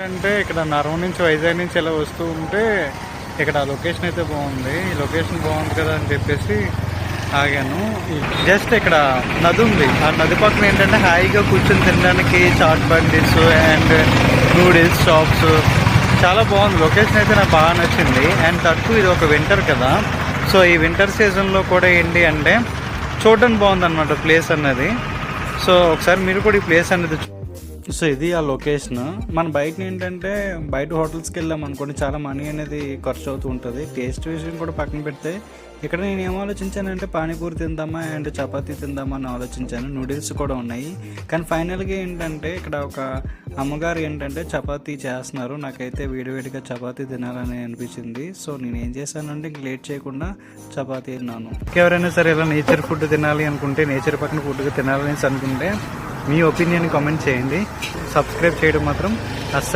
అంటే ఇక్కడ నరవం నుంచి వైజాగ్ నుంచి ఇలా వస్తూ ఉంటే ఇక్కడ లొకేషన్ అయితే బాగుంది. ఈ లొకేషన్ బాగుంది కదా అని చెప్పేసి ఆగాను. జస్ట్ ఇక్కడ నది ఉంది, ఆ నది పక్కన ఏంటంటే హాయిగా కూర్చొని తినడానికి చాట్ బండిస్ అండ్ నూడిల్స్ షాప్స్ చాలా బాగుంది. లొకేషన్ అయితే నాకు బాగా నచ్చింది. అండ్ తక్కువ ఇది ఒక వింటర్ కదా, సో ఈ వింటర్ సీజన్లో కూడా ఏంటి అంటే చూడడానికి బాగుంది అనమాట ప్లేస్ అన్నది. సో ఒకసారి మీరు కూడా ఈ ప్లేస్ అనేది సో ఇది ఆ లొకేషన్. మన బయట ఏంటంటే బయట హోటల్స్కి వెళ్ళాం అనుకోండి చాలా మనీ అనేది ఖర్చు అవుతూ ఉంటుంది. టేస్ట్ విషయం కూడా పక్కన పెడితే ఇక్కడ నేను ఏం ఆలోచించానంటే పానీపూరి తిందామా అండ్ చపాతీ తిందామా అని ఆలోచించాను. నూడిల్స్ కూడా ఉన్నాయి. కానీ ఫైనల్గా ఏంటంటే ఇక్కడ ఒక అమ్మగారు ఏంటంటే చపాతీ చేస్తున్నారు. నాకైతే వేడివేడిగా చపాతీ తినాలని అనిపించింది. సో నేను ఏం చేశానంటే ఇంక లేట్ చేయకుండా చపాతీ తిన్నాను. ఎవరైనా సరే ఇలా నేచర్ ఫుడ్ తినాలి అనుకుంటే, నేచర్ పక్కన ఫుడ్గా తినాలని అనుకుంటే మీ ఒపీనియన్ కామెంట్ చేయండి. సబ్స్క్రైబ్ చేయడం మాత్రం అస్సలు